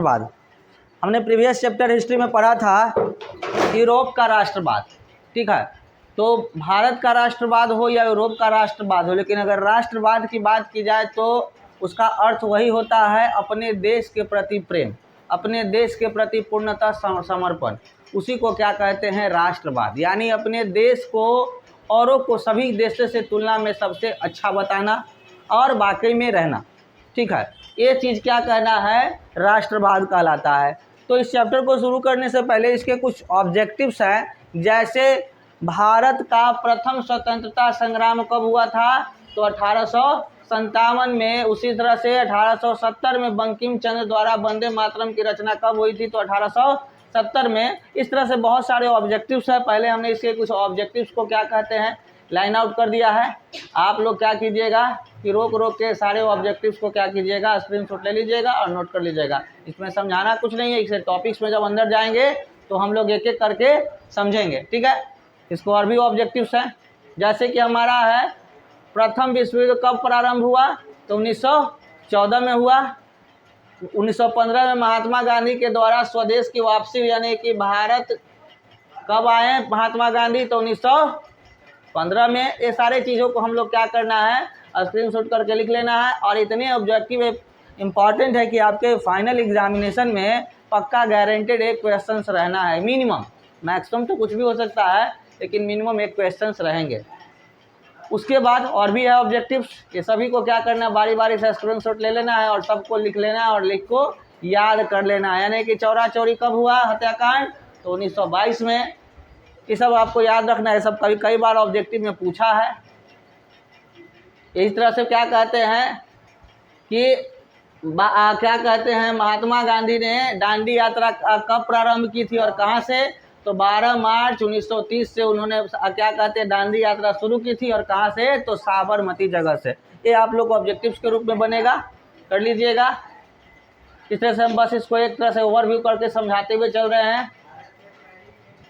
राष्ट्रवाद। हमने previous chapter history में पढ़ा था यूरोप का राष्ट्रवाद, ठीक है। तो भारत का राष्ट्रवाद हो या यूरोप का राष्ट्रवाद हो, लेकिन अगर राष्ट्रवाद की बात की जाए तो उसका अर्थ वही होता है अपने देश के प्रति प्रेम, अपने देश के प्रति पूर्णतः समर्पण। उसी को क्या कहते हैं? राष्ट्रवाद। यानी अपने देश को औरों को सभी देशों से तुलना में सबसे अच्छा बताना और वाकई में रहना, ठीक है। ये चीज़ क्या कहना है? राष्ट्रवाद कहलाता है। तो इस चैप्टर को शुरू करने से पहले इसके कुछ ऑब्जेक्टिव्स हैं, जैसे भारत का प्रथम स्वतंत्रता संग्राम कब हुआ था? तो 1857 में। उसी तरह से 1870 में बंकिम चंद्र द्वारा वंदे मातरम की रचना कब हुई थी? तो 1870 में। इस तरह से बहुत सारे ऑब्जेक्टिव्स हैं। पहले हमने इसके कुछ ऑब्जेक्टिव्स को क्या कहते हैं लाइन आउट कर दिया है। आप लोग क्या कीजिएगा कि रोक रोक के सारे ऑब्जेक्टिव्स को क्या कीजिएगा, स्क्रीनशॉट ले लीजिएगा और नोट कर लीजिएगा। इसमें समझाना कुछ नहीं है, इसे टॉपिक्स में जब अंदर जाएंगे तो हम लोग एक एक करके समझेंगे, ठीक है। इसको और भी ऑब्जेक्टिव्स हैं, जैसे कि हमारा है प्रथम विश्व युद्ध कब प्रारंभ हुआ? तो 1914 में हुआ। 1915 में महात्मा गांधी के द्वारा स्वदेश की वापसी, यानी कि भारत कब आए महात्मा गांधी? तो 1915 में। ये सारे चीज़ों को हम लोग क्या करना है, स्क्रीनशॉट करके लिख लेना है। और इतने ऑब्जेक्टिव इम्पॉर्टेंट है कि आपके फाइनल एग्जामिनेशन में पक्का गारंटेड एक क्वेश्चंस रहना है मिनिमम। मैक्सिमम तो कुछ भी हो सकता है, लेकिन मिनिमम एक क्वेश्चंस रहेंगे। उसके बाद और भी है ऑब्जेक्टिव्स, ये सभी को क्या करना है, बारी बारी से स्क्रीनशॉट ले लेना है और सबको लिख लेना है और लिख को याद कर लेना है। यानी कि चौरा चौरी कब हुआ हत्याकांड? तो 1922 में। ये सब आपको याद रखना है, सब कई बार ऑब्जेक्टिव में पूछा है। इस तरह से क्या कहते हैं कि क्या कहते हैं, महात्मा गांधी ने दांडी यात्रा कब प्रारंभ की थी और कहाँ से? तो 12 मार्च 1930 से उन्होंने क्या कहते हैं दांडी यात्रा शुरू की थी। और कहाँ से? तो साबरमती जगह से। ये आप लोग ऑब्जेक्टिव्स के रूप में बनेगा, कर लीजिएगा। इस तरह से हम बस इसको एक तरह से ओवरव्यू करके समझाते हुए चल रहे हैं।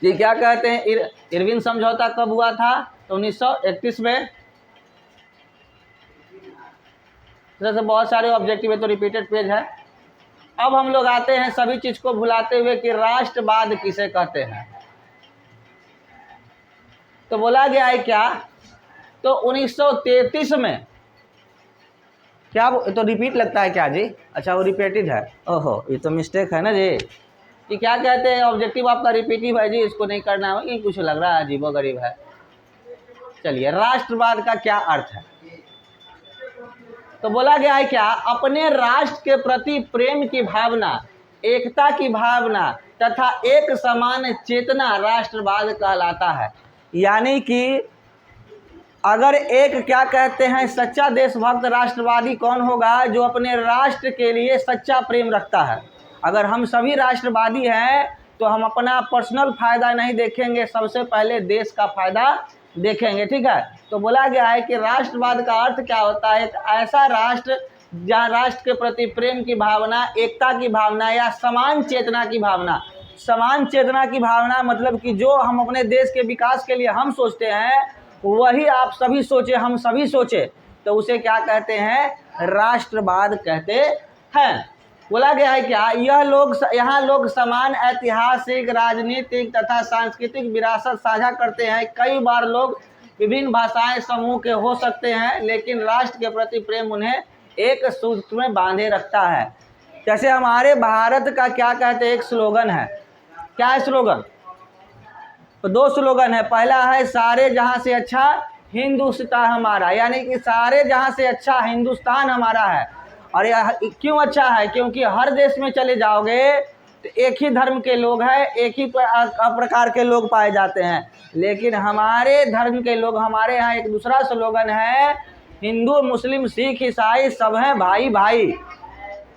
ये क्या कहते हैं, इरविन समझौता कब हुआ था? तो 1931 में। जैसे बहुत सारे ऑब्जेक्टिव है, तो रिपीटेड पेज है। अब हम लोग आते हैं सभी चीज को भुलाते हुए कि राष्ट्रवाद किसे कहते हैं। तो बोला गया है क्या? तो 1933 में। क्या तो रिपीट लगता है क्या जी? अच्छा, वो रिपीटेड है। ओहो, ये तो मिस्टेक है ना जी। कि क्या कहते हैं, ऑब्जेक्टिव आपका रिपीटिव है जी, इसको नहीं करना है, कुछ लग रहा है अजीबो गरीब है। चलिए, राष्ट्रवाद का क्या अर्थ है? तो बोला गया है क्या? अपने राष्ट्र के प्रति प्रेम की भावना, एकता की भावना तथा एक समान चेतना राष्ट्रवाद कहलाता है। यानी कि अगर एक क्या कहते हैं सच्चा देशभक्त राष्ट्रवादी कौन होगा? जो अपने राष्ट्र के लिए सच्चा प्रेम रखता है। अगर हम सभी राष्ट्रवादी हैं तो हम अपना पर्सनल फायदा नहीं देखेंगे, सबसे पहले देश का फायदा देखेंगे, ठीक है। तो बोला गया है कि राष्ट्रवाद का अर्थ क्या होता है? एक ऐसा राष्ट्र जहाँ राष्ट्र के प्रति प्रेम की भावना, एकता की भावना या समान चेतना की भावना। समान चेतना की भावना मतलब कि जो हम अपने देश के विकास के लिए हम सोचते हैं वही आप सभी सोचे, हम सभी सोचे, तो उसे क्या कहते हैं? राष्ट्रवाद कहते हैं। बोला गया है क्या? यहाँ लोग समान ऐतिहासिक, राजनीतिक तथा सांस्कृतिक विरासत साझा करते हैं। कई बार लोग विभिन्न भाषाएं समूह के हो सकते हैं, लेकिन राष्ट्र के प्रति प्रेम उन्हें एक सूत्र में बांधे रखता है। जैसे हमारे भारत का क्या कहते हैं, एक स्लोगन है। क्या है स्लोगन? तो दो स्लोगन है। पहला है सारे जहां से अच्छा हिंदुस्तान हमारा, यानी कि सारे जहां से अच्छा हिंदुस्तान हमारा है। और यह क्यों अच्छा है? क्योंकि हर देश में चले जाओगे तो एक ही धर्म के लोग हैं, एक ही प्रकार के लोग पाए जाते हैं, लेकिन हमारे धर्म के लोग, हमारे यहाँ एक दूसरा स्लोगन है, हिंदू मुस्लिम सिख ईसाई सब हैं भाई भाई,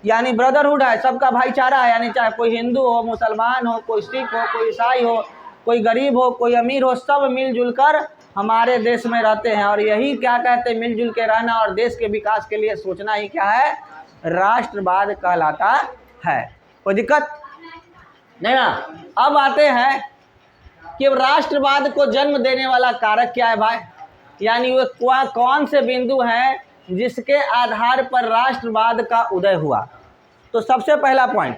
यानी ब्रदरहुड है, सबका भाईचारा है। यानी चाहे कोई हिंदू हो, मुसलमान हो, कोई सिख हो, कोई ईसाई हो, कोई गरीब हो, कोई अमीर हो, सब मिलजुल कर हमारे देश में रहते हैं। और यही क्या कहते हैं, मिलजुल के रहना और देश के विकास के लिए सोचना ही क्या है? राष्ट्रवाद कहलाता है। कोई दिक्कत नहीं ना? अब आते हैं कि राष्ट्रवाद को जन्म देने वाला कारक क्या है भाई, यानी वो कौन से बिंदु हैं जिसके आधार पर राष्ट्रवाद का उदय हुआ। तो सबसे पहला पॉइंट,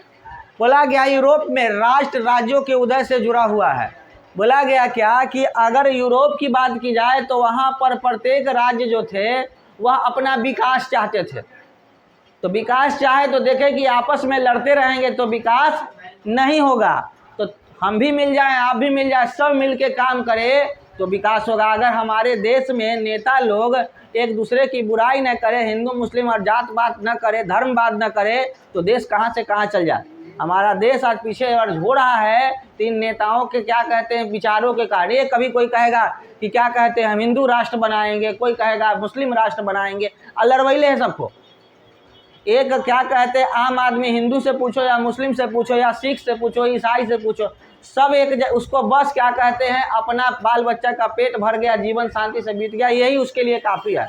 बोला गया यूरोप में राष्ट्र राज्यों के उदय से जुड़ा हुआ है। बोला गया क्या कि अगर यूरोप की बात की जाए तो वहाँ पर प्रत्येक राज्य जो थे वह अपना विकास चाहते थे। तो विकास चाहे तो देखें कि आपस में लड़ते रहेंगे तो विकास नहीं होगा। तो हम भी मिल जाएं, आप भी मिल जाए, सब मिल के काम करें तो विकास होगा। अगर हमारे देश में नेता लोग एक दूसरे की बुराई न करें, हिंदू मुस्लिम और जात बात न करे, धर्मवाद न करे, तो देश कहाँ से कहाँ चल जाए। हमारा देश आज पीछे और हो रहा है तीन नेताओं के क्या कहते हैं विचारों के कारण। ये कभी कोई कहेगा कि क्या कहते हैं हम हिंदू राष्ट्र बनाएंगे, कोई कहेगा मुस्लिम राष्ट्र बनाएंगे, अलरवैले है सबको। एक क्या कहते हैं आम आदमी हिंदू से पूछो या मुस्लिम से पूछो या सिख से पूछो, ईसाई से पूछो, सब एक उसको बस क्या कहते हैं अपना बाल बच्चा का पेट भर गया, जीवन शांति से बीत गया, यही उसके लिए काफ़ी है।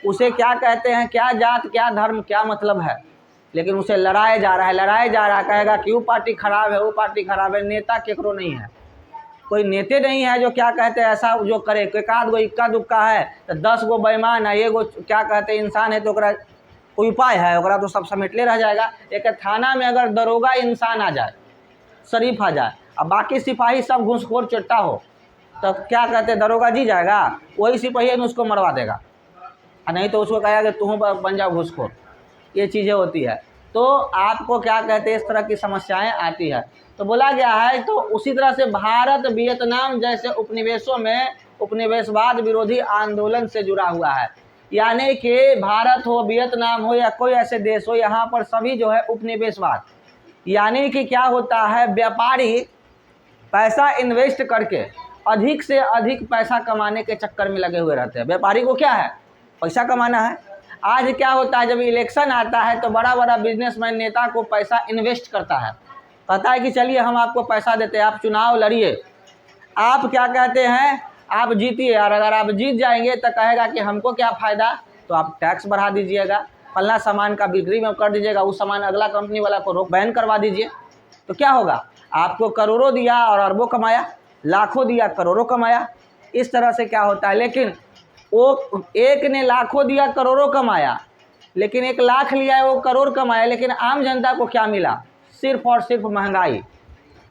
उसे क्या कहते हैं क्या जात क्या धर्म क्या मतलब है, लेकिन उसे लड़ाया जा रहा है, कहेगा कि वो पार्टी खराब है, वो पार्टी खराब है। नेता केकरो नहीं है, कोई नेते नहीं है जो क्या कहते हैं ऐसा जो करे। एक आध गो इक्का दुक्का है तो 10 गो बेईमान है, एगो क्या कहते हैं इंसान है, तो कोई उपाय है ओकरा तो सब समेटले रह जाएगा। एक थाना में अगर दरोगा इंसान आ जाए, शरीफ आ जाए, अब बाकी सिपाही सब घूसखोर चट्टा हो, तो क्या कहते हैं दरोगा जी जाएगा, वही सिपाही ने उसको मरवा देगा, नहीं तो उसको कहेगा कि तुम बन जाओ घूसखोर। ये चीज़ें होती है। तो आपको क्या कहते हैं इस तरह की समस्याएं आती है। तो बोला गया है तो उसी तरह से भारत वियतनाम जैसे उपनिवेशों में उपनिवेशवाद विरोधी आंदोलन से जुड़ा हुआ है। यानी कि भारत हो, वियतनाम हो या कोई ऐसे देश हो, यहाँ पर सभी जो है उपनिवेशवाद, यानी कि क्या होता है व्यापारी पैसा इन्वेस्ट करके अधिक से अधिक पैसा कमाने के चक्कर में लगे हुए रहते हैं। व्यापारी को क्या है, पैसा कमाना है। आज क्या होता है जब इलेक्शन आता है तो बड़ा बड़ा बिजनेसमैन नेता को पैसा इन्वेस्ट करता है, कहता है कि चलिए हम आपको पैसा देते हैं, आप चुनाव लड़िए, आप क्या कहते हैं आप जीतिए, और अगर आप जीत जाएंगे तो कहेगा कि हमको क्या फ़ायदा, तो आप टैक्स बढ़ा दीजिएगा, फलना सामान का बिक्री में कर दीजिएगा, उस सामान अगला कंपनी वाला को रोक बैन करवा दीजिए। तो क्या होगा, आपको करोड़ों दिया और अरबों कमाया, लाखों दिया करोड़ों कमाया। इस तरह से क्या होता है। लेकिन वो एक ने लाखों दिया करोड़ों कमाया, लेकिन 1 लाख लिया है वो करोड़ कमाया, लेकिन आम जनता को क्या मिला, सिर्फ और सिर्फ महंगाई।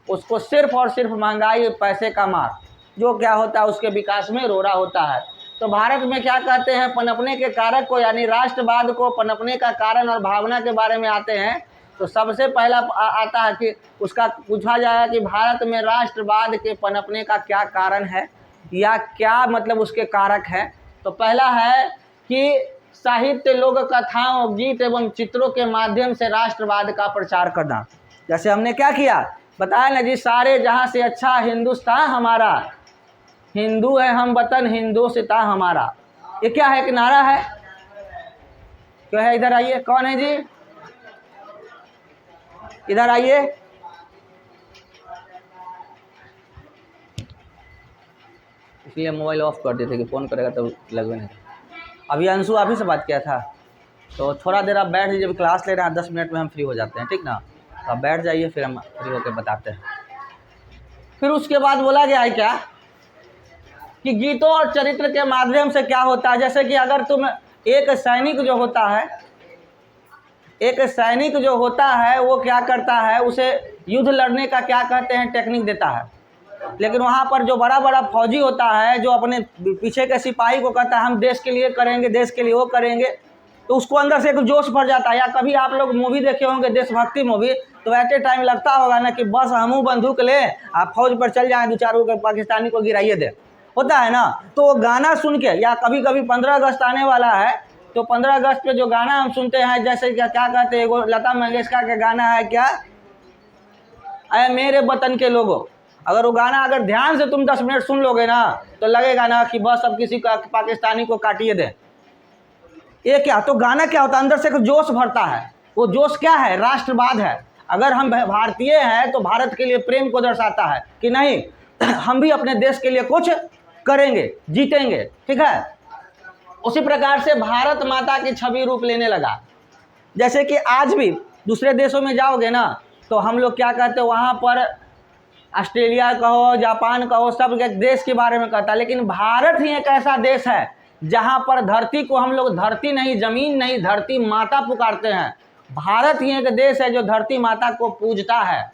उसको सिर्फ और सिर्फ महंगाई, पैसे का मार, जो क्या होता है उसके विकास में रोड़ा होता है। तो भारत में क्या कहते हैं पनपने के कारक को, यानी राष्ट्रवाद को पनपने का कारण और भावना के बारे में आते हैं। तो सबसे पहला आता है कि उसका पूछा जाएगा कि भारत में राष्ट्रवाद के पनपने का क्या कारण है या क्या मतलब उसके कारक हैं। तो पहला है कि साहित्य, लोक कथाओं, गीत एवं चित्रों के माध्यम से राष्ट्रवाद का प्रचार करना। जैसे हमने क्या किया बताया ना जी, सारे जहाँ से अच्छा हिंदुस्तान हमारा, हिंदू है हम वतन हिंदुस्तान हमारा, ये क्या है, एक नारा है, क्यों है। इधर आइए, कौन है जी, इधर आइए। इसलिए मोबाइल ऑफ कर देते कि फ़ोन करेगा तो लगवे नहीं। अभी अंशु आप ही से बात किया था, तो थोड़ा देर आप बैठ दीजिए, क्लास ले रहे हैं, 10 मिनट में हम फ्री हो जाते हैं, ठीक ना। तो आप बैठ जाइए, फिर हम फ्री होकर बताते हैं। फिर उसके बाद बोला गया है क्या कि गीतों और चरित्र के माध्यम से क्या होता है। जैसे कि अगर तुम एक सैनिक जो होता है, एक सैनिक जो होता है वो क्या करता है, उसे युद्ध लड़ने का क्या कहते हैं टेक्निक देता है। लेकिन वहाँ पर जो बड़ा बड़ा फौजी होता है जो अपने पीछे के सिपाही को कहता है हम देश के लिए करेंगे, देश के लिए वो करेंगे, तो उसको अंदर से एक जोश भर जाता है। या कभी आप लोग मूवी देखे होंगे देशभक्ति मूवी, तो एट ए टाइम लगता होगा ना कि बस हमू बंदूक ले, आप फौज पर चल जाएँ, 2-4 को पाकिस्तानी को गिराइए दे, होता है ना। तो वो गाना सुन के, या कभी कभी 15 अगस्त आने वाला है तो 15 अगस्त पे जो गाना हम सुनते हैं, जैसे क्या कहते हैं, वो लता मंगेशकर का गाना है क्या, अरे मेरे वतन के लोगों, अगर वो गाना अगर ध्यान से तुम 10 मिनट सुन लोगे ना तो लगेगा ना कि बस अब किसी का पाकिस्तानी को काटिए दे। ये क्या, तो गाना क्या होता है, अंदर से एक जोश भरता है। वो जोश क्या है, राष्ट्रवाद है। अगर हम भारतीय हैं तो भारत के लिए प्रेम को दर्शाता है कि नहीं हम भी अपने देश के लिए कुछ करेंगे, जीतेंगे, ठीक है। उसी प्रकार से भारत माता की छवि रूप लेने लगा। जैसे कि आज भी दूसरे देशों में जाओगे ना तो हम लोग क्या कहते हैं, वहाँ पर ऑस्ट्रेलिया कहो, जापान कहो, सब देश के बारे में कहता है। लेकिन भारत ही एक ऐसा देश है जहाँ पर धरती को हम लोग धरती नहीं, ज़मीन नहीं, धरती माता पुकारते हैं। भारत ही एक देश है जो धरती माता को पूजता है।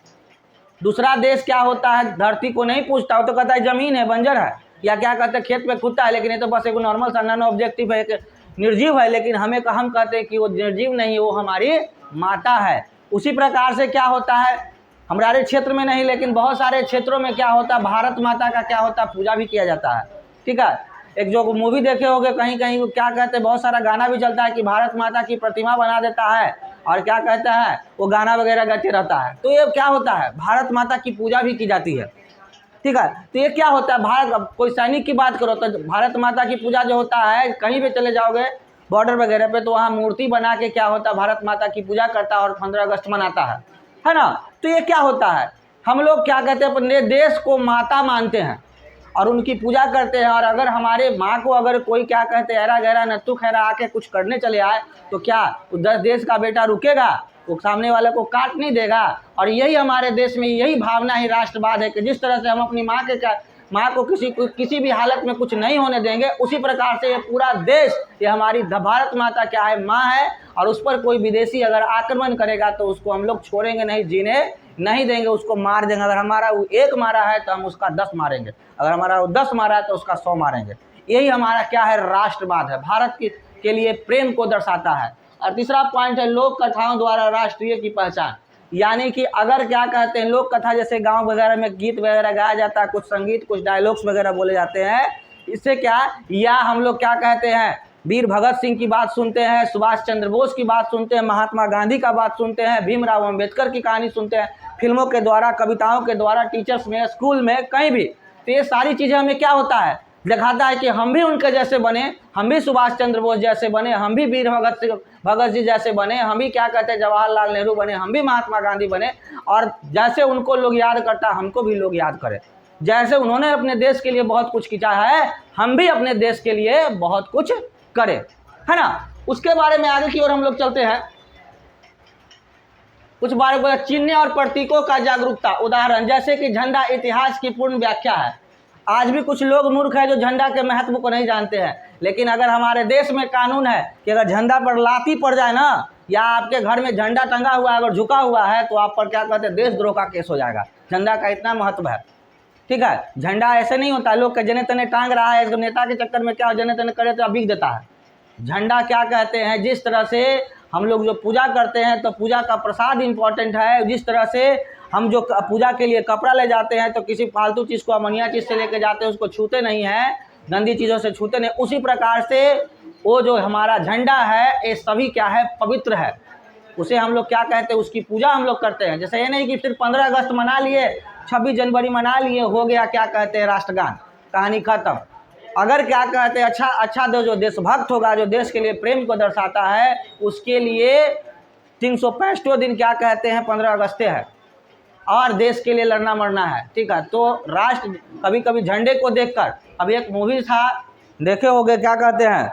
दूसरा देश क्या होता है, धरती को नहीं पूजता, वो तो कहता है ज़मीन है, बंजर है, या क्या कहते हैं खेत में खुदता है, लेकिन ये तो बस एक नॉर्मल सा नॉन ऑब्जेक्टिव है, एक निर्जीव है। लेकिन हम कहते हैं कि वो निर्जीव नहीं, वो हमारी माता है। उसी प्रकार से क्या होता है, हमारे क्षेत्र में नहीं लेकिन बहुत सारे क्षेत्रों में क्या होता है, भारत माता का क्या होता है, पूजा भी किया जाता है। ठीक है, एक जो मूवी देखे होंगे कहीं कहीं, वो क्या कहते हैं, बहुत सारा गाना भी चलता है कि भारत माता की प्रतिमा बना देता है और क्या कहता है वो गाना वगैरह गाते रहता है। तो ये क्या होता है, भारत माता की पूजा भी की जाती है। ठीक है, तो ये क्या होता है, भारत, कोई सैनिक की बात करो तो भारत माता की पूजा जो होता है, कहीं भी चले जाओगे बॉर्डर वगैरह पे, तो वहाँ मूर्ति बना के क्या होता है, भारत माता की पूजा करता है और 15 अगस्त मनाता है ना। तो ये क्या होता है, हम लोग क्या कहते हैं, अपने देश को माता मानते हैं और उनकी पूजा करते हैं। और अगर हमारे माँ को अगर कोई क्या कहते हैं ऐरा गहरा नत्थु खैरा आके कुछ करने चले आए तो क्या वो 10 देश का बेटा रुकेगा, वो सामने वाले को काट नहीं देगा। और यही हमारे देश में यही भावना ही राष्ट्रवाद है कि जिस तरह से हम अपनी माँ को किसी भी हालत में कुछ नहीं होने देंगे, उसी प्रकार से ये पूरा देश, ये हमारी भारत माता क्या है, माँ है। और उस पर कोई विदेशी अगर आक्रमण करेगा तो उसको हम लोग छोड़ेंगे नहीं, जीने नहीं देंगे, उसको मार देंगे। अगर हमारा वो 1 मारा है तो हम उसका 10 मारेंगे, अगर हमारा वो 10 मारा है तो उसका 100 मारेंगे। यही हमारा क्या है, राष्ट्रवाद है, भारत के लिए प्रेम को दर्शाता है। और तीसरा पॉइंट है लोक कथाओं द्वारा राष्ट्रीय की पहचान। यानी कि अगर क्या कहते हैं, लोक कथा जैसे गांव वगैरह में गीत वगैरह गाया जाता है, कुछ संगीत, कुछ डायलॉग्स वगैरह बोले जाते हैं, इससे क्या, या हम लोग क्या कहते हैं, वीर भगत सिंह की बात सुनते हैं, सुभाष चंद्र बोस की बात सुनते हैं, महात्मा गांधी का बात सुनते हैं, भीमराव अम्बेडकर की कहानी सुनते हैं, फिल्मों के द्वारा, कविताओं के द्वारा, टीचर्स में, स्कूल में, कहीं भी। तो ये सारी चीज़ें हमें क्या होता है, दिखाता है कि हम भी उनके जैसे बने, हम भी सुभाष चंद्र बोस जैसे बने, हम भी वीर भगत जी जैसे बने, हम भी क्या कहते हैं जवाहरलाल नेहरू बने, हम भी महात्मा गांधी बने। और जैसे उनको लोग याद करता है, हमको भी लोग याद करें। जैसे उन्होंने अपने देश के लिए बहुत कुछ किया है, हम भी अपने देश के लिए बहुत कुछ करें, है ना। उसके बारे में आगे की ओर हम लोग चलते हैं। कुछ बारे बोला, चिन्ह और प्रतीकों का जागरूकता। उदाहरण जैसे कि झंडा इतिहास की पूर्ण व्याख्या है। आज भी कुछ लोग मूर्ख है जो झंडा के महत्व को नहीं जानते हैं। लेकिन अगर हमारे देश में कानून है कि अगर झंडा पर लाठी पड़ जाए ना, या आपके घर में झंडा टंगा हुआ है अगर झुका हुआ है, तो आप पर क्या कहते हैं, देशद्रोह का केस हो जाएगा। झंडा का इतना महत्व है। ठीक है, झंडा ऐसे नहीं होता लोग के जने तने टांग रहा है, इसको नेता के चक्कर में क्या जने तने करे तो बिक देता है। झंडा क्या कहते हैं, जिस तरह से हम लोग जो पूजा करते हैं तो पूजा का प्रसाद इम्पोर्टेंट है। जिस तरह से हम जो पूजा के लिए कपड़ा ले जाते हैं तो किसी फालतू चीज़ को, अमनिया चीज़ से लेके जाते हैं, उसको छूते नहीं हैं, गंदी चीज़ों से छूते नहीं। उसी प्रकार से वो जो हमारा झंडा है, ये सभी क्या है, पवित्र है। उसे हम लोग क्या कहते हैं, उसकी पूजा हम लोग करते हैं। जैसे ये नहीं कि सिर्फ 15 अगस्त मना लिए, 26 जनवरी मना लिए, हो गया क्या कहते हैं राष्ट्रगान, कहानी खत्म। अगर क्या कहते हैं अच्छा जो देशभक्त होगा, जो देश के लिए प्रेम को दर्शाता है, उसके लिए 365 दिन क्या कहते हैं 15 अगस्त है और देश के लिए लड़ना मरना है। ठीक है, तो राष्ट्र कभी कभी झंडे को देखकर, अभी एक मूवी था देखे होंगे, क्या कहते हैं,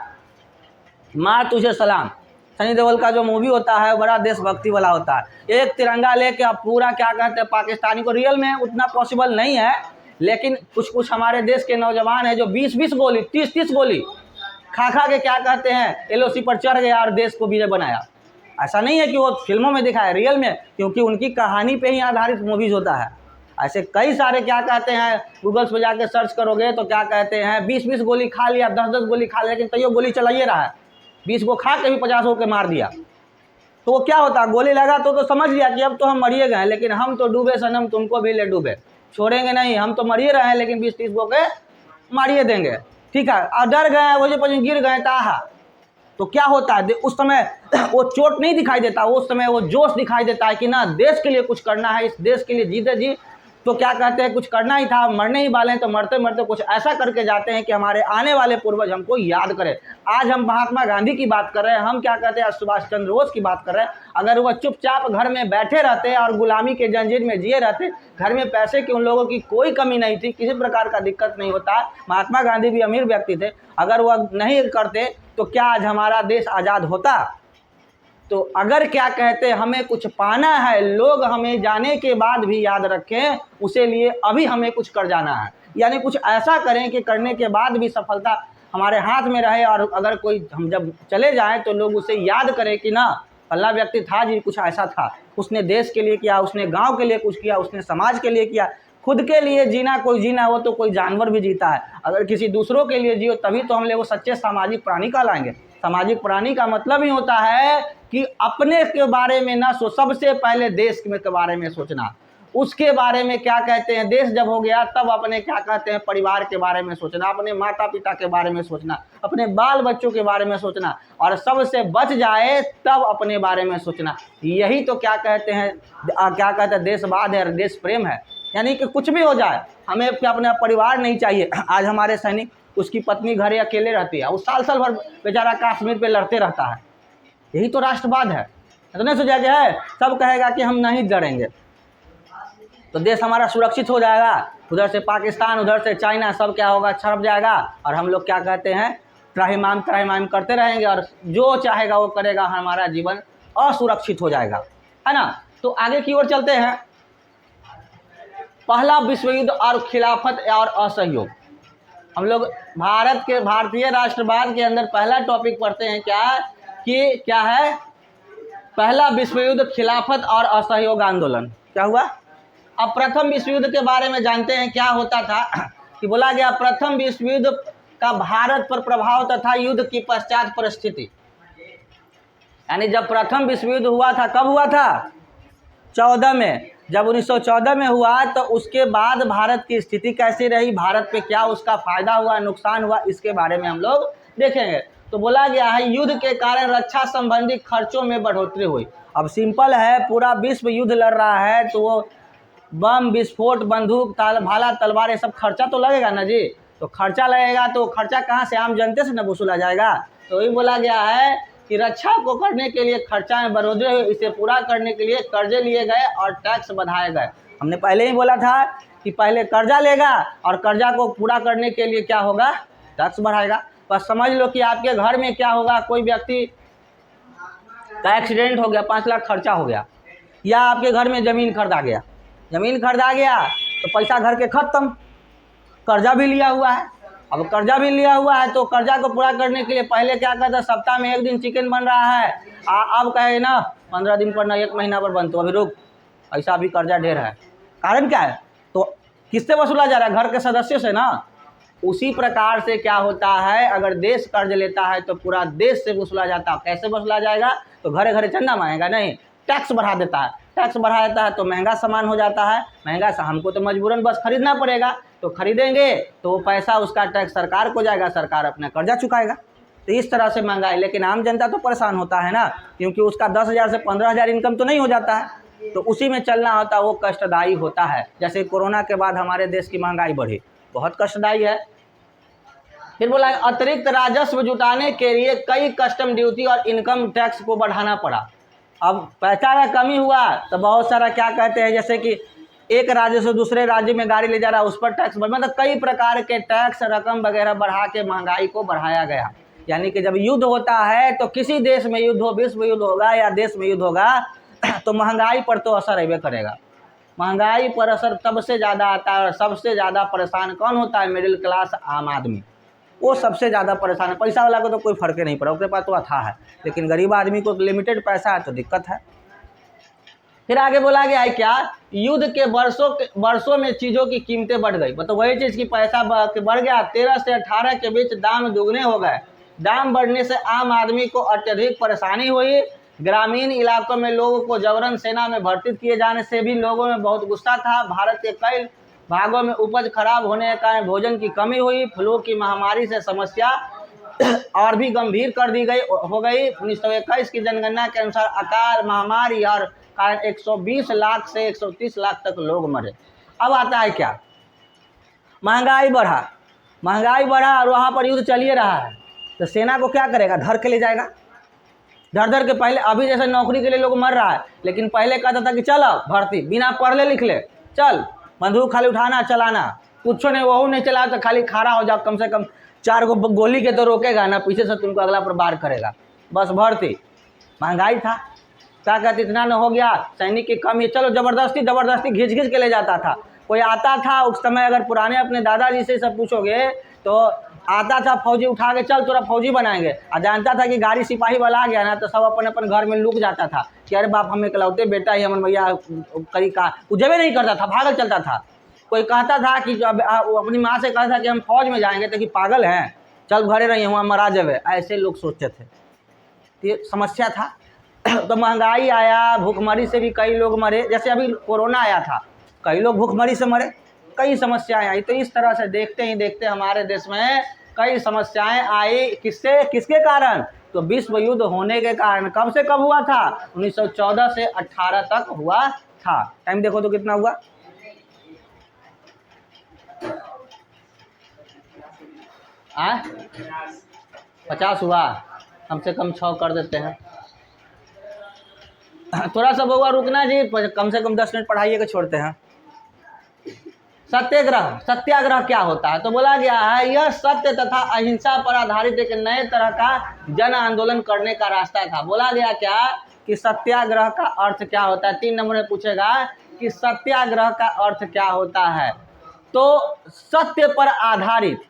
माँ तुझे सलाम, सनी देओल का जो मूवी होता है बड़ा देशभक्ति वाला होता है। एक तिरंगा लेके आप पूरा क्या कहते हैं पाकिस्तानी को, रियल में उतना पॉसिबल नहीं है, लेकिन कुछ हमारे देश के नौजवान हैं जो 20-20 गोली, 30-30 गोली खा के क्या कहते हैं एलओसी पर चढ़ गया और देश को विजय बनाया। ऐसा नहीं है कि वो फिल्मों में दिखाया, रियल में, क्योंकि उनकी कहानी पे ही आधारित मूवीज़ होता है। ऐसे कई सारे क्या कहते हैं, गूगल्स पे जाके सर्च करोगे तो क्या कहते हैं 20-20 गोली खा लिया, 10-10 गोली खा लिया, लेकिन तैयो गोली चलाइए रहा है। 20 को खा के भी 50 होकर मार दिया। तो वो क्या होता, गोली लगा तो समझ लिया कि अब तो हम मरिए गए, लेकिन हम तो डूबे सनम तुमको भी ले डूबे, छोड़ेंगे नहीं, हम तो मरिए रहे हैं, लेकिन 20-30 गो के मारिए देंगे। ठीक है, और डर गए, वो जो गिर गए ताहा, तो क्या होता है उस समय वो चोट नहीं दिखाई देता, उस समय वो जोश दिखाई देता है कि ना देश के लिए कुछ करना है, इस देश के लिए जीते जी, तो क्या कहते हैं कुछ करना ही था, मरने ही वाले हैं, तो मरते मरते कुछ ऐसा करके जाते हैं कि हमारे आने वाले पूर्वज हमको याद करें। आज हम महात्मा गांधी की बात कर रहे हैं, हम क्या कहते हैं सुभाष चंद्र बोस की बात कर रहे हैं। अगर वह चुपचाप घर में बैठे रहते और गुलामी के जंजीर में जिए रहते, घर में पैसे की उन लोगों की कोई कमी नहीं थी, किसी प्रकार का दिक्कत नहीं होता, महात्मा गांधी भी अमीर व्यक्ति थे, अगर वह नहीं करते तो क्या आज हमारा देश आज़ाद होता। तो अगर क्या कहते हैं हमें कुछ पाना है, लोग हमें जाने के बाद भी याद रखें, उसे लिए अभी हमें कुछ कर जाना है, यानी कुछ ऐसा करें कि करने के बाद भी सफलता हमारे हाथ में रहे। और अगर कोई हम जब चले जाएं तो लोग उसे याद करें कि ना फल्ला व्यक्ति था जी कुछ ऐसा था, उसने देश के लिए किया, उसने गांव के लिए कुछ किया, उसने समाज के लिए किया। खुद के लिए जीना कोई जीना हो तो कोई जानवर भी जीता है, अगर किसी दूसरों के लिए जियो तभी तो हम लोग सच्चे सामाजिक प्राणी कहलाएंगे। सामाजिक प्राणी का मतलब ही होता है कि अपने के बारे में ना सोच, सबसे पहले देश के बारे में सोचना, उसके बारे में क्या कहते हैं, देश जब हो गया तब अपने क्या कहते हैं परिवार के बारे में सोचना, अपने माता पिता के बारे में सोचना, अपने बाल बच्चों के बारे में सोचना, और सबसे बच जाए तब अपने बारे में सोचना। यही तो क्या कहते हैं देशवाद है, देश प्रेम है। यानी कि कुछ भी हो जाए हमें अपना परिवार नहीं चाहिए। आज हमारे सैनिक, उसकी पत्नी घरे अकेले रहती है, वो साल साल भर बेचारा कश्मीर पे लड़ते रहता है, यही तो राष्ट्रवाद है। तो नहीं सोचा गया है, सब कहेगा कि हम नहीं डरेंगे तो देश हमारा सुरक्षित हो जाएगा, उधर से पाकिस्तान, उधर से चाइना, सब क्या होगा, छड़प जाएगा, और हम लोग क्या कहते हैं त्राहिमाम करते रहेंगे, और जो चाहेगा वो करेगा, हमारा जीवन असुरक्षित हो जाएगा, है ना। तो आगे की ओर चलते हैं। पहला विश्व युद्ध और खिलाफत और असहयोग। हम लोग भारतीय राष्ट्रवाद के अंदर पहला टॉपिक पढ़ते हैं क्या है, पहला विश्व युद्ध, खिलाफत और असहयोग आंदोलन। क्या हुआ? अब प्रथम विश्व युद्ध के बारे में जानते हैं क्या होता था कि बोला गया प्रथम विश्व युद्ध का भारत पर प्रभाव तथा युद्ध की पश्चात परिस्थिति। यानी जब प्रथम विश्व युद्ध हुआ था, कब हुआ था? 14 में। जब 1914 में हुआ तो उसके बाद भारत की स्थिति कैसी रही, भारत पे क्या उसका फायदा हुआ, नुकसान हुआ, इसके बारे में हम लोग देखेंगे। तो बोला गया है युद्ध के कारण रक्षा संबंधी खर्चों में बढ़ोतरी हुई। अब सिंपल है, पूरा विश्व युद्ध लड़ रहा है तो वो बम, विस्फोट, बंदूक, भाला, तलवार, ये सब खर्चा तो लगेगा ना जी। तो खर्चा लगेगा तो खर्चा कहाँ से, आम जनते से न वसूला जाएगा। तो वही बोला गया है कि रक्षा को करने के लिए खर्चा में बढ़ोतरी हुई, इसे पूरा करने के लिए कर्जे लिए गए और टैक्स बढ़ाए गए। हमने पहले ही बोला था कि पहले कर्जा लेगा और कर्जा को पूरा करने के लिए क्या होगा, टैक्स बढ़ाएगा। बस समझ लो कि आपके घर में क्या होगा, कोई व्यक्ति का एक्सीडेंट हो गया, 5 लाख खर्चा हो गया, या आपके घर में ज़मीन खरीदा गया तो पैसा घर के खत्म, कर्जा भी लिया हुआ है। अब कर्जा भी लिया हुआ है तो कर्जा को पूरा करने के लिए पहले क्या कहता है, सप्ताह में 1 दिन चिकन बन रहा है, अब कहे ना 15 दिन पर ना 1 महीना पर बन, तो अभी रुक, ऐसा भी कर्जा ढेर है। कारण क्या है, तो किससे वसूला जा रहा है, घर के सदस्यों से ना। उसी प्रकार से क्या होता है, अगर देश कर्ज लेता है तो पूरा देश से वसूला जाता है। कैसे वसूला जाएगा, तो घरे घरे चंदा मांगेगा नहीं, टैक्स बढ़ा देता है। टैक्स बढ़ा देता है तो महंगा सामान हो जाता है, महंगा हमको तो मजबूरन बस खरीदना पड़ेगा, तो खरीदेंगे तो वो पैसा उसका टैक्स सरकार को जाएगा, सरकार अपना कर्जा चुकाएगा। तो इस तरह से महंगाई, लेकिन आम जनता तो परेशान होता है ना, क्योंकि उसका 10,000 से 15,000 इनकम तो नहीं हो जाता है, तो उसी में चलना होता है, वो कष्टदायी होता है। जैसे कोरोना के बाद हमारे देश की महंगाई बढ़ी, बहुत कष्टदायी है। फिर बोला अतिरिक्त राजस्व जुटाने के लिए कई कस्टम ड्यूटी और इनकम टैक्स को बढ़ाना पड़ा। अब पैसा का कमी हुआ तो बहुत सारा क्या कहते हैं, जैसे कि एक राज्य से दूसरे राज्य में गाड़ी ले जा रहा है उस पर टैक्स, मतलब कई प्रकार के टैक्स रकम वगैरह बढ़ा के महंगाई को बढ़ाया गया। यानी कि जब युद्ध होता है तो किसी देश में युद्ध हो, विश्व युद्ध होगा या देश में युद्ध होगा, तो महंगाई पर तो असर अबे करेगा। महंगाई पर असर तब से ज़्यादा आता है, और सबसे ज़्यादा परेशान कौन होता है, मिडिल क्लास आम आदमी, वो सबसे ज़्यादा परेशान है। पैसा वाला को तो कोई फर्क नहीं पड़ा, उसके पास तो अथाह है, लेकिन गरीब आदमी को लिमिटेड पैसा है तो दिक्कत है। फिर आगे बोला गया है क्या, युद्ध के वर्षों में चीज़ों की कीमतें बढ़ गई। मतलब वही चीज़ की पैसा बढ़ गया, 13 से 18 के बीच दाम दुगने हो गए। दाम बढ़ने से आम आदमी को अत्यधिक परेशानी हुई। ग्रामीण इलाकों में लोगों को जबरन सेना में भर्ती किए जाने से भी लोगों में बहुत गुस्सा था। भारत के कई भागों में उपज खराब होने के कारण भोजन की कमी हुई। फ्लू की महामारी से समस्या और भी गंभीर कर दी हो गई। 1921 की जनगणना के अनुसार अकाल, महामारी और कारण 120 लाख से 130 लाख तक लोग मरे। अब आता है क्या, महंगाई बढ़ा और वहाँ पर युद्ध चलिए रहा है, तो सेना को क्या करेगा, धर के ले जाएगा। धर के पहले, अभी जैसे नौकरी के लिए लोग मर रहा है, लेकिन पहले कहता था कि चल भर्ती, बिना पढ़ ले लिख ले, चल बंदूक खाली उठाना चलाना, कुछ नहीं, वो नहीं चला तो खाली खड़ा हो जाओ, कम से कम 4 गो गोली के तो रोकेगा ना, पीछे से तुमको अगला पर वार करेगा, बस भर्ती। महंगाई था, क्या कहते, इतना न हो गया, सैनिक की कमी, चलो ज़बरदस्ती घिंच के ले जाता था। कोई आता था उस समय, अगर पुराने अपने दादाजी से सब पूछोगे तो आता था फौजी उठा के चल तोरा फौजी बनाएंगे, और जानता था कि गाड़ी सिपाही वाला आ गया ना तो सब अपन अपन घर में लुक जाता था कि अरे बाप हम इकलौते बेटा ही हमन भैया करी का जबे नहीं करता था, भागल चलता था। कोई कहता था कि वो अपनी माँ से कहता था कि हम फौज में जाएंगे तो कि पागल हैं, चल घरे रहिए वहाँ मरा जबे, ऐसे लोग सोचते थे। ये समस्या था। तो महंगाई आया, भूखमरी से भी कई लोग मरे, जैसे अभी कोरोना आया था कई लोग भूखमरी से मरे, कई समस्याएं आई। तो इस तरह से देखते ही देखते हमारे देश में कई समस्याएं आई। किसके कारण? तो विश्व युद्ध होने के कारण। कब से कब हुआ था? 1914 से 18 तक हुआ था। टाइम देखो तो कितना हुआ, 50 हुआ, कम से कम 6 कर देते हैं। थोड़ा सा बउआ रुकना जी, कम से कम 10 मिनट पढ़ाइए के छोड़ते हैं। सत्याग्रह, सत्याग्रह क्या होता है? तो बोला गया है यह सत्य तथा अहिंसा पर आधारित एक नए तरह का जन आंदोलन करने का रास्ता था। बोला गया क्या कि सत्याग्रह का अर्थ क्या होता है? 3 नंबर में पूछेगा कि सत्याग्रह का अर्थ क्या होता है। तो सत्य पर आधारित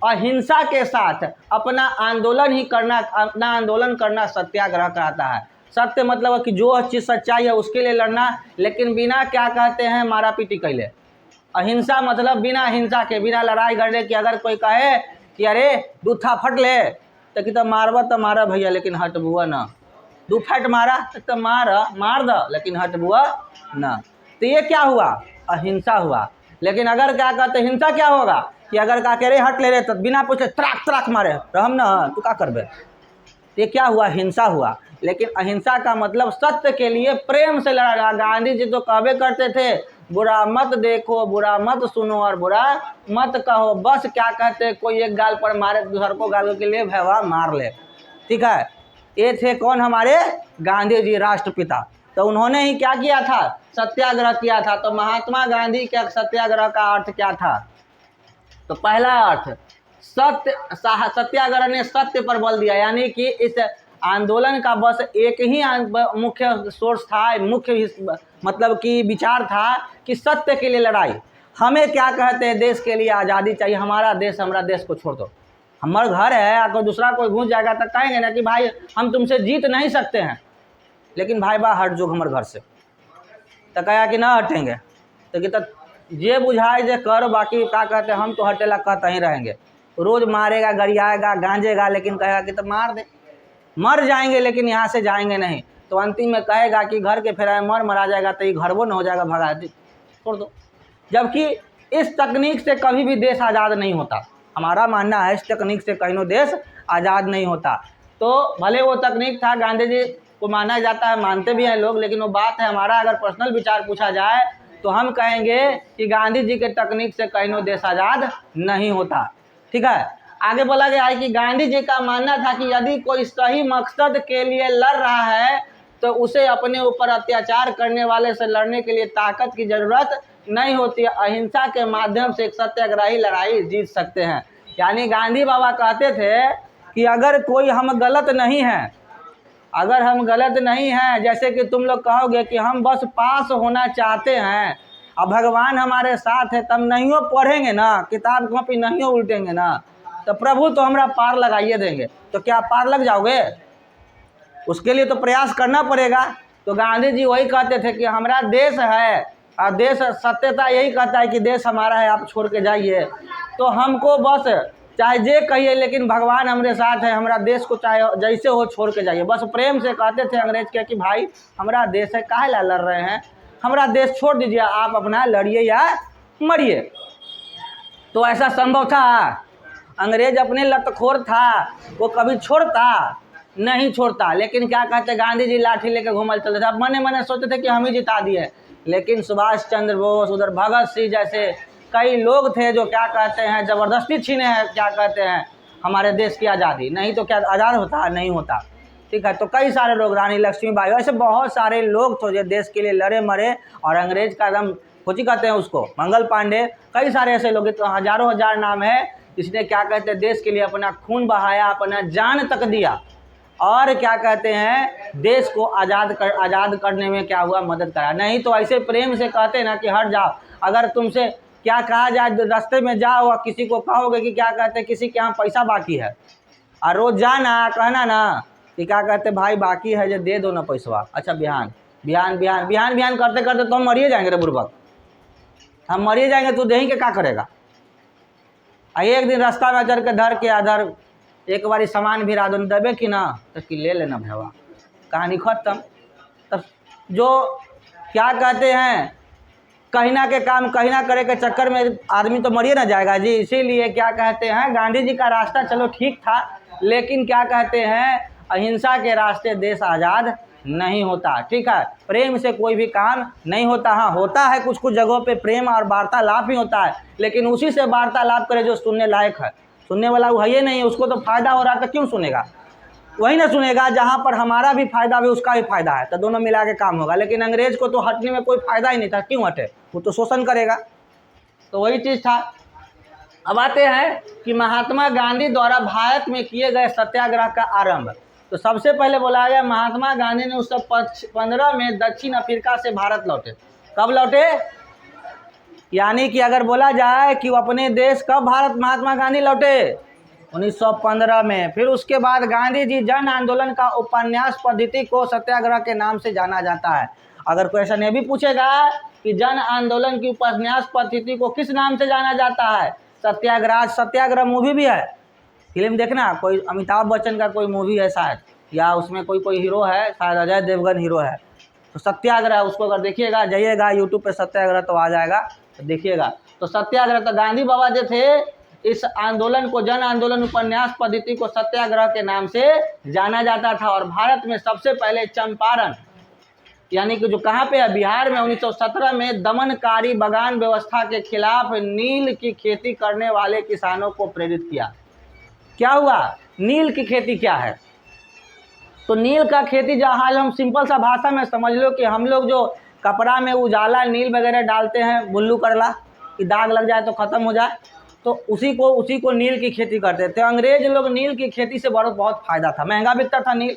अहिंसा के साथ अपना आंदोलन ही करना, अपना आंदोलन करना सत्याग्रह कहता है। सत्य मतलब कि जो चीज़ सच्चाई है उसके लिए लड़ना, लेकिन बिना क्या कहते हैं मारा पीटी कैले। अहिंसा मतलब बिना हिंसा के, बिना लड़ाई झगड़े की। अगर कोई कहे कि अरे दूठा फट ले तो कि तो मारब तो मारा भैया लेकिन हट बुआ ना, 2 फट मारा तो मार दो लेकिन हट बुआ ना। तो ये क्या हुआ? अहिंसा हुआ। लेकिन अगर क्या कहते हिंसा क्या होगा कि अगर का कह रहे हट ले रहे तो बिना पूछे त्राक त्राक मारे रहम ना, तू क्या करबे। ये क्या हुआ? हिंसा हुआ। लेकिन अहिंसा का मतलब सत्य के लिए प्रेम से लड़ा। गांधी जी तो कहबे करते थे बुरा मत देखो, बुरा मत सुनो और बुरा मत कहो। बस क्या कहते कोई एक गाल पर मारे दूसर को गाल के लिए भैया मार ले। ठीक है, ये थे कौन? हमारे गांधी जी, राष्ट्रपिता। तो उन्होंने ही क्या किया था? सत्याग्रह किया था। तो महात्मा गांधी के सत्याग्रह का अर्थ क्या था? तो पहला अर्थ सत्य, सत्याग्रह ने सत्य पर बल दिया, यानी कि इस आंदोलन का बस एक ही मुख्य सोर्स था, मुख्य मतलब कि विचार था कि सत्य के लिए लड़ाई। हमें क्या कहते हैं? देश के लिए आज़ादी चाहिए, हमारा देश, हमारा देश को छोड़ दो। हमारा घर है, अगर दूसरा कोई घुस जाएगा तो कहेंगे ना कि भाई हम तुमसे जीत नहीं सकते हैं, लेकिन भाई बा हट जो हमारे घर से, तो कहा कि ना हटेंगे। तो कि तो ये बुझाए जे कर, बाकी क्या कहते हम तो हटेला कहते ही रहेंगे। रोज़ मारेगा, गरियाएगा, गांजेगा, लेकिन कहेगा कि तो मार दे, मर जाएंगे लेकिन यहाँ से जाएंगे नहीं। तो अंतिम में कहेगा कि घर के फेराए मरा जाएगा तो ये घर वो न हो जाएगा, भगा दी, छोड़ दो। जबकि इस तकनीक से कभी भी देश आज़ाद नहीं होता। हमारा मानना है इस तकनीक से कहीं देश आज़ाद नहीं होता। तो भले वो तकनीक था, गांधी जी को माना जाता है, मानते भी हैं लोग, लेकिन वो बात है हमारा अगर पर्सनल विचार पूछा जाए तो हम कहेंगे कि गांधी जी के तकनीक से कहीं देश आज़ाद नहीं होता। ठीक है, आगे बोला गया है कि गांधी जी का मानना था कि यदि कोई सही मकसद के लिए लड़ रहा है तो उसे अपने ऊपर अत्याचार करने वाले से लड़ने के लिए ताकत की जरूरत नहीं होती है। अहिंसा के माध्यम से एक सत्याग्रही लड़ाई जीत सकते हैं। यानी गांधी बाबा कहते थे कि अगर कोई हम गलत नहीं हैं, अगर हम गलत नहीं हैं, जैसे कि तुम लोग कहोगे कि हम बस पास होना चाहते हैं और भगवान हमारे साथ है, तब नहीं पढ़ेंगे ना, किताब कॉपी नहीं उल्टेंगे ना, तो प्रभु तो हमारा पार लगाइए देंगे। तो क्या पार लग जाओगे? उसके लिए तो प्रयास करना पड़ेगा। तो गांधी जी वही कहते थे कि हमारा देश है और देश, सत्यता यही कहता है कि देश हमारा है, आप छोड़ के जाइए। तो हमको बस चाहे जे कहिए, लेकिन भगवान हमारे साथ है, हमारा देश को चाहे जैसे हो छोड़ के जाइए। बस प्रेम से कहते थे अंग्रेज के कि भाई हमारा देश है, काहे ला लड़ रहे हैं, हमारा देश छोड़ दीजिए, आप अपना लड़िए या मरिए। तो ऐसा संभव था? अंग्रेज अपने लतखोर था, वो कभी छोड़ता नहीं छोड़ता। लेकिन क्या कहते, गांधी जी लाठी लेकर घूमल चलते थे। अब मने मने सोचते थे कि हम ही जिता दिए, लेकिन सुभाष चंद्र बोस, उधर भगत सिंह जैसे कई लोग थे जो क्या कहते हैं ज़बरदस्ती छीने हैं, क्या कहते हैं हमारे देश की आज़ादी। नहीं तो क्या आज़ाद होता? नहीं होता। ठीक है, तो कई सारे लोग, रानी लक्ष्मीबाई, ऐसे बहुत सारे लोग थे जो देश के लिए लड़े मरे। और अंग्रेज का एकदम कुछ कहते हैं उसको, मंगल पांडे, कई सारे ऐसे लोग, तो हजारों हजार नाम है, जिसने क्या कहते हैं देश के लिए अपना खून बहाया, अपना जान तक दिया, और क्या कहते हैं देश को आज़ाद करने में क्या हुआ, मदद करा। नहीं तो ऐसे प्रेम से कहते ना कि हट जाओ, अगर तुमसे क्या कहा जाए, रास्ते में जाओ और किसी को कहोगे कि क्या कहते हैं किसी के यहाँ पैसा बाकी है, और रोज जाना कहना ना कि क्या कहते भाई बाकी है जो दे दो ना पैसवा। अच्छा बिहान बिहान बिहान बिहान बिहान करते करते तो हम मरिए जाएंगे रे बुर्बक, हम मरिए जाएंगे। तू देही के क्या करेगा। एक दिन रास्ता में चढ़ के धर के आधर एक बारी सामान भी राधन देवे कि ना तो कि ले लेना भैया, कहानी खत्म। तब जो क्या कहते हैं कहीं ना के काम कहीं ना करे के चक्कर में आदमी तो मरिए ना जाएगा जी। इसीलिए क्या कहते हैं गांधी जी का रास्ता चलो ठीक था, लेकिन क्या कहते हैं अहिंसा के रास्ते देश आज़ाद नहीं होता। ठीक है, प्रेम से कोई भी काम नहीं होता। हाँ होता है कुछ कुछ जगहों पे प्रेम और वार्तालाप ही होता है, लेकिन उसी से वार्तालाप करे जो सुनने लायक है। सुनने वाला वो है ही नहीं, उसको तो फायदा हो रहा है तो क्यों सुनेगा। वही ना सुनेगा जहाँ पर हमारा भी फायदा भी उसका भी फायदा है, तो दोनों मिला के काम होगा। लेकिन अंग्रेज को तो हटने में कोई फायदा ही नहीं था, क्यों हटे, वो तो शोषण करेगा। तो वही चीज़ था। अब आते हैं कि महात्मा गांधी द्वारा भारत में किए गए सत्याग्रह का आरंभ। तो सबसे पहले बोला गया महात्मा गांधी ने 1915 में दक्षिण अफ्रीका से भारत लौटे। कब लौटे, यानी कि अगर बोला जाए कि वो अपने देश कब भारत महात्मा गांधी लौटे, 1915 में। फिर उसके बाद गांधी जी जन आंदोलन का उपन्यास पद्धति को सत्याग्रह के नाम से जाना जाता है। अगर क्वेश्चन ये भी पूछेगा कि जन आंदोलन की उपन्यास पद्धति को किस नाम से जाना जाता है, सत्याग्रह। सत्याग्रह मूवी भी है, फिल्म देखना, कोई अमिताभ बच्चन का कोई मूवी है शायद, या उसमें कोई हीरो है शायद, अजय देवगन हीरो है। तो सत्याग्रह उसको अगर देखिएगा, जाइएगा यूट्यूब पे सत्याग्रह तो आ जाएगा, तो देखिएगा। तो सत्याग्रह तो गांधी बाबा जो थे इस आंदोलन को जन आंदोलन उपन्यास पद्धति को सत्याग्रह के नाम से जाना जाता था। और भारत में सबसे पहले चंपारण यानी कि जो कहाँ पे है, बिहार में 1917 में दमनकारी बगान व्यवस्था के खिलाफ नील की खेती करने वाले किसानों को प्रेरित किया। क्या हुआ, नील की खेती क्या है, तो नील का खेती जहाँ हम सिंपल सा भाषा में समझ लो कि हम लोग जो कपड़ा में उजाला नील वगैरह डालते हैं, बुल्लू करला कि दाग लग जाए तो ख़त्म हो जाए, तो उसी को नील की खेती करते थे। अंग्रेज लोग नील की खेती से बहुत फ़ायदा था, महंगा बिकता था नील,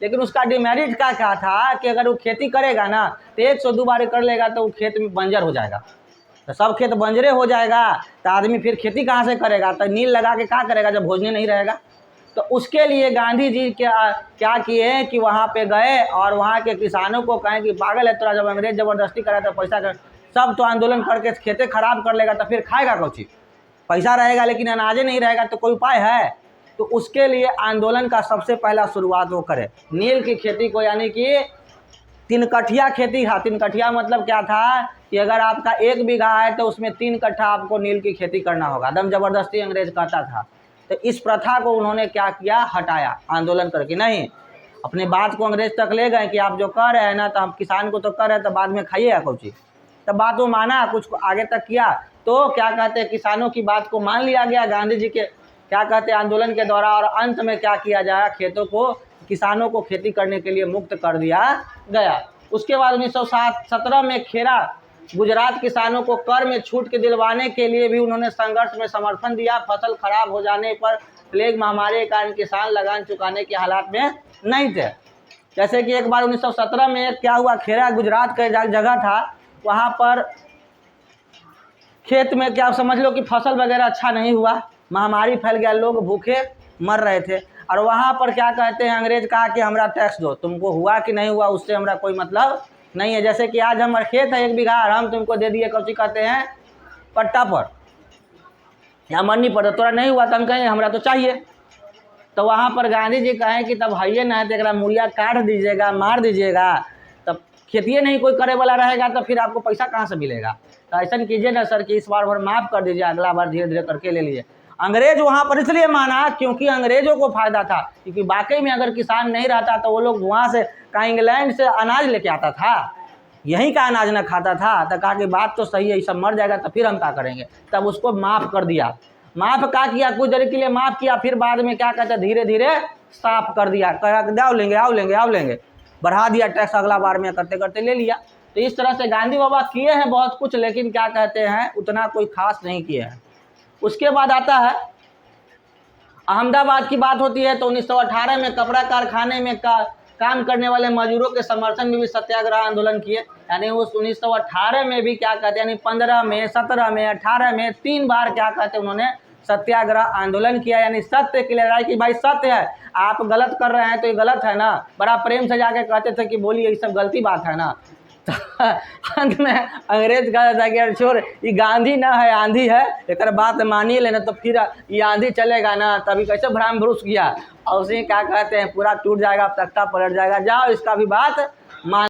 लेकिन उसका डिमेरिट क्या था कि अगर वो खेती करेगा ना तो 102 बार कर लेगा तो वो खेत में बंजर हो जाएगा। तो सब खेत बंजरे हो जाएगा तो आदमी फिर खेती कहाँ से करेगा, तो नील लगा के क्या करेगा जब भोजने नहीं रहेगा। तो उसके लिए गांधी जी क्या किए कि वहाँ पे गए और वहाँ के किसानों को कहें कि पागल है तोरा, जब अंग्रेज ज़बरदस्ती करे तो पैसा कर सब तो आंदोलन करके खेतें खराब कर लेगा तो फिर खाएगा कौची, पैसा रहेगा लेकिन अनाजे नहीं रहेगा, तो कोई उपाय है। तो उसके लिए आंदोलन का सबसे पहला शुरुआत वो करे नील की खेती को, यानी कि 3 कठिया खेती था। 3 कठिया मतलब क्या था कि अगर आपका 1 बीघा है तो उसमें 3 कट्ठा आपको नील की खेती करना होगा। दम जबरदस्ती अंग्रेज कहता था। तो इस प्रथा को उन्होंने क्या किया, हटाया आंदोलन करके। नहीं, अपनी बात को अंग्रेज तक ले गए कि आप जो कर रहे हैं ना, तो हम किसान को तो कर रहे हैं, तो बाद में खाइएगा कौची। तब बात वो माना, कुछ आगे तक किया, तो क्या कहते हैं किसानों की बात को मान लिया गया गांधी जी के क्या कहते हैं आंदोलन के द्वारा। और अंत में क्या किया जाए, खेतों को किसानों को खेती करने के लिए मुक्त कर दिया गया। उसके बाद 1917 में खेरा गुजरात किसानों को कर में छूट के दिलवाने के लिए भी उन्होंने संघर्ष में समर्थन दिया। फसल खराब हो जाने पर प्लेग महामारी के कारण किसान लगान चुकाने के हालात में नहीं थे। जैसे कि एक बार 1917 में क्या हुआ, खेरा गुजरात का जगह था, वहाँ पर खेत में क्या समझ लो कि फसल वगैरह अच्छा नहीं हुआ, महामारी फैल गया, लोग भूखे मर रहे थे। और वहाँ पर क्या कहते हैं अंग्रेज कहा कि हमरा टैक्स दो, तुमको हुआ कि नहीं हुआ उससे हमरा कोई मतलब नहीं है। जैसे कि आज हमारे खेत है 1 बीघा और हम तुमको दे दिए कौची कहते हैं पट्टा पर या मन्नी पर, तो तोरा नहीं हुआ तो हम कहें हमरा तो चाहिए। तो वहाँ पर गांधी जी कहें कि तब है ना तो एक मुड़िया काट दीजिएगा, मार दीजिएगा, तब खेतिए नहीं कोई करे वाला रहेगा तो फिर आपको पैसा कहाँ से मिलेगा। तो ऐसा कीजिए ना सर कि इस बार भर माफ़ कर दीजिए, अगला बार धीरे धीरे करके ले लीजिए। अंग्रेज वहाँ पर इसलिए माना क्योंकि अंग्रेजों को फ़ायदा था, क्योंकि वाकई में अगर किसान नहीं रहता तो वो लोग वहाँ से कहाँ इंग्लैंड से अनाज लेके आता था, यहीं का अनाज न खाता था। तो कहा कि बात तो सही है, ये सब मर जाएगा तो फिर हम क्या करेंगे। तब उसको माफ़ कर दिया। माफ़ क्या किया, कुछ देर के लिए माफ़ किया, फिर बाद में क्या कहते धीरे धीरे साफ कर दिया, कहा आओ लेंगे आओ लेंगे आओ लेंगे, बढ़ा दिया टैक्स, अगला बार में करते करते ले लिया। तो इस तरह से गांधी बाबा किए हैं बहुत कुछ, लेकिन क्या कहते हैं उतना कोई खास नहीं किए हैं। उसके बाद आता है अहमदाबाद की बात होती है तो 1918 में कपड़ा कारखाने में काम करने वाले मजदूरों के समर्थन में भी सत्याग्रह आंदोलन किए। यानी उस 1918 में भी क्या कहते हैं, यानी 15 में, 17 में, 18 में 3 बार क्या कहते हैं उन्होंने सत्याग्रह आंदोलन किया। यानी सत्य के लिए लड़ाई की, भाई सत्य है, आप गलत कर रहे हैं तो ये गलत है ना। बड़ा प्रेम से जाके कहते थे कि बोलिए ये सब गलती बात है ना। तो अंत में अंग्रेज कहता था कि यार छोड़, ये गांधी ना है आंधी है, एक बात मानिए लेना तो फिर ये आंधी चलेगा ना। तभी कैसे भ्राम भ्रूस किया और उसे क्या कहते हैं पूरा टूट जाएगा, तख्ता पलट जाएगा, जाओ इसका भी बात मान